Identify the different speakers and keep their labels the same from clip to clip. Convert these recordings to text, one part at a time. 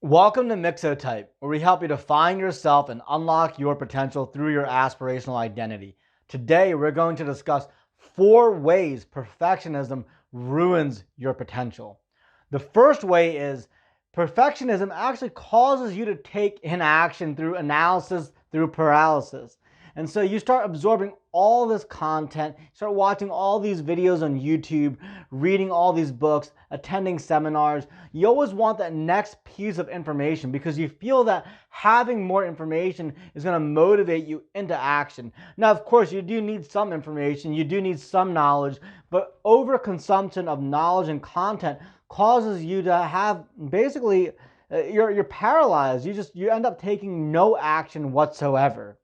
Speaker 1: Welcome to MixoType, where we help you to find yourself and unlock your potential through your aspirational identity. Today, we're going to discuss 4 ways perfectionism ruins your potential. The first way is perfectionism actually causes you to take inaction through analysis, through paralysis. And so you start absorbing all this content, start watching all these videos on YouTube, reading all these books, attending seminars. You always want that next piece of information because you feel that having more information is going to motivate you into action. Now, of course, you do need some information, you do need some knowledge, but overconsumption of knowledge and content causes you to have basically you're paralyzed. You end up taking no action whatsoever.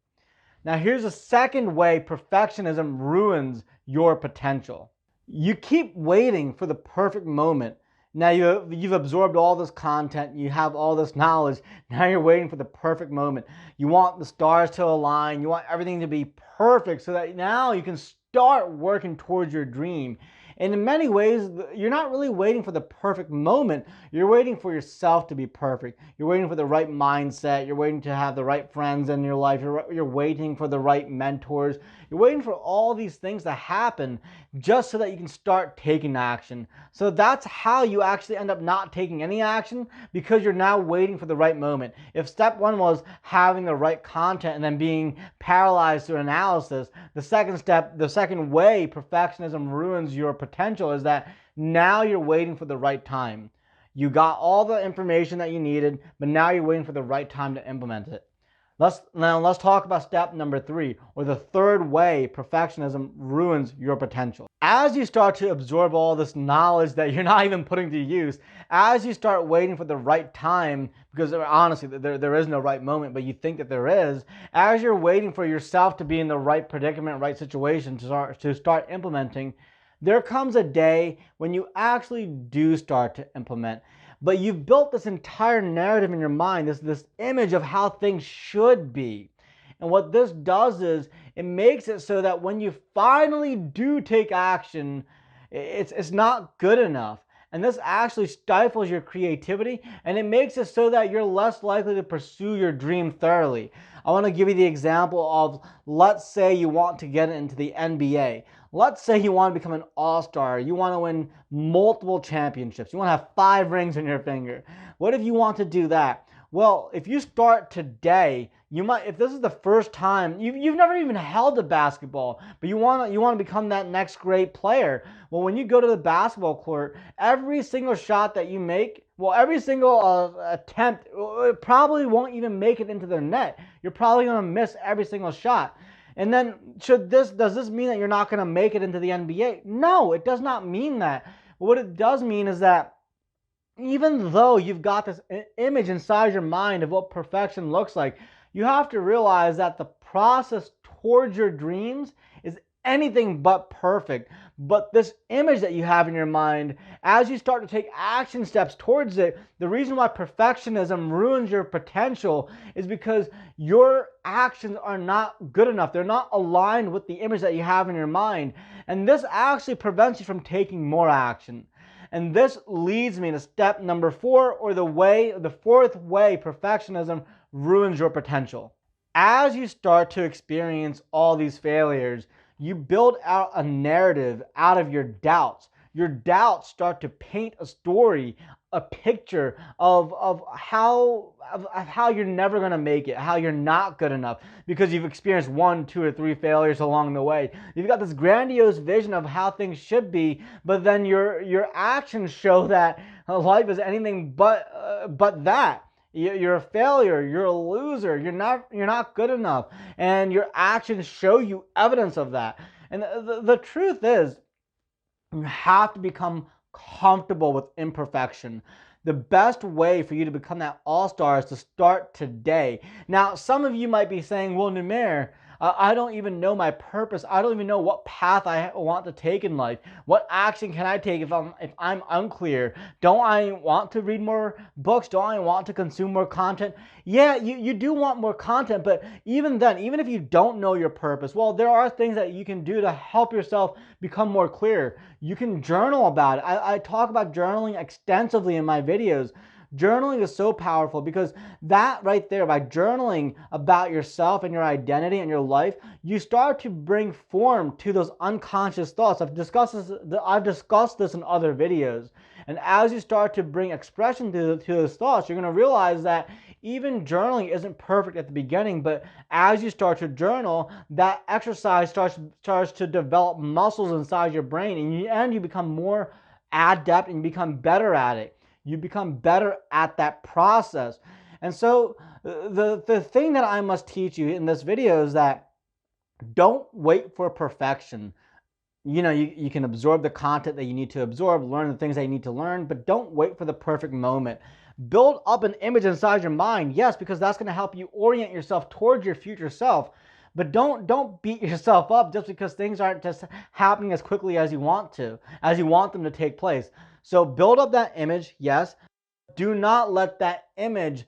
Speaker 1: Now, here's a second way perfectionism ruins your potential. You keep waiting for the perfect moment. Now, you've absorbed all this content, you have all this knowledge, now you're waiting for the perfect moment. You want the stars to align, you want everything to be perfect so that now you can start working towards your dream. And in many ways, you're not really waiting for the perfect moment. You're waiting for yourself to be perfect. You're waiting for the right mindset. You're waiting to have the right friends in your life. You're waiting for the right mentors. You're waiting for all these things to happen just so that you can start taking action. So that's how you actually end up not taking any action, because you're now waiting for the right moment. If step 1 was having the right content and then being paralyzed through analysis, the second way perfectionism ruins your potential is that now you're waiting for the right time. You got all the information that you needed, but now you're waiting for the right time to implement it. Let's talk about step number 3, or the third way perfectionism ruins your potential. As you start to absorb all this knowledge that you're not even putting to use, as you start waiting for the right time, because honestly, there is no right moment, but you think that there is, as you're waiting for yourself to be in the right predicament, right situation to start implementing, there comes a day when you actually do start to implement. But you've built this entire narrative in your mind, this image of how things should be. And what this does is it makes it so that when you finally do take action, it's not good enough. And this actually stifles your creativity, and it makes it so that you're less likely to pursue your dream thoroughly. I want to give you the example of, let's say you want to get into the NBA. Let's say you want to become an all-star. You want to win multiple championships. You want to have 5 rings on your finger. What if you want to do that? Well, if you start today, you might, if this is the first time, you've never even held a basketball, but you want to become that next great player. Well, when you go to the basketball court, every single shot that you make, well, every single attempt, it probably won't even make it into the net. You're probably going to miss every single shot. And then does this mean that you're not going to make it into the NBA? No, it does not mean that. What it does mean is that even though you've got this image inside your mind of what perfection looks like, you have to realize that the process towards your dreams is anything but perfect. But this image that you have in your mind, as you start to take action steps towards it, the reason why perfectionism ruins your potential is because your actions are not good enough. They're not aligned with the image that you have in your mind. And this actually prevents you from taking more action. And this leads me to step number 4, or the fourth way perfectionism ruins your potential. As you start to experience all these failures, you build out a narrative out of your doubts. Your doubts start to paint a story, a picture of how you're never going to make it, how you're not good enough, because you've experienced 1, 2, or 3 failures along the way. You've got this grandiose vision of how things should be, but then your actions show that life is anything but that. You're a failure, you're a loser, you're not good enough, and your actions show you evidence of that. And the truth is, you have to become comfortable with imperfection. The best way for you to become that all-star is to start today. Now, some of you might be saying, well, Numair, I don't even know my purpose. I don't even know what path I want to take in life. What action can I take if I'm unclear? Don't I want to read more books? Don't I want to consume more content? Yeah, you do want more content, but even then, even if you don't know your purpose, well, there are things that you can do to help yourself become more clear. You can journal about it. I talk about journaling extensively in my videos. Journaling is so powerful because that right there, by journaling about yourself and your identity and your life, you start to bring form to those unconscious thoughts. I've discussed this in other videos. And as you start to bring expression to those thoughts, you're going to realize that even journaling isn't perfect at the beginning, but as you start to journal, that exercise starts to develop muscles inside your brain, and you become more adept and you become better at it. You become better at that process. And so the thing that I must teach you in this video is that don't wait for perfection. You can absorb the content that you need to absorb, learn the things that you need to learn, but don't wait for the perfect moment. Build up an image inside your mind, yes, because that's going to help you orient yourself towards your future self. But don't beat yourself up just because things aren't just happening as quickly as you want them to take place. So build up that image, yes. Do not let that image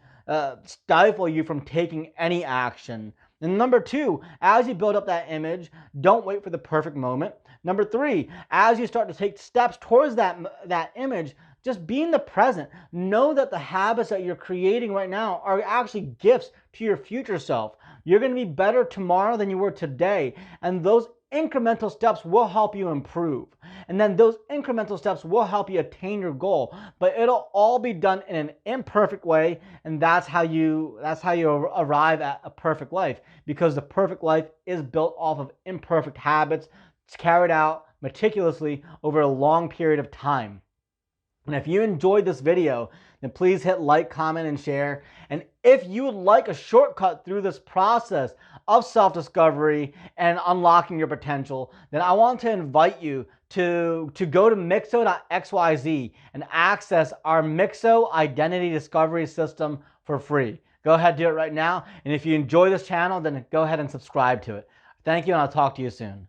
Speaker 1: stifle you from taking any action. And number two, as you build up that image, don't wait for the perfect moment. Number three, as you start to take steps towards that image, just be in the present. Know that the habits that you're creating right now are actually gifts to your future self. You're going to be better tomorrow than you were today. And those incremental steps will help you improve. And then those incremental steps will help you attain your goal. But it'll all be done in an imperfect way. And that's how you arrive at a perfect life. Because the perfect life is built off of imperfect habits. It's carried out meticulously over a long period of time. And if you enjoyed this video, then please hit like, comment, and share. And if you would like a shortcut through this process of self-discovery and unlocking your potential, then I want to invite you to go to mixo.xyz and access our Mixo Identity Discovery System for free. Go ahead, do it right now. And if you enjoy this channel, then go ahead and subscribe to it. Thank you, and I'll talk to you soon.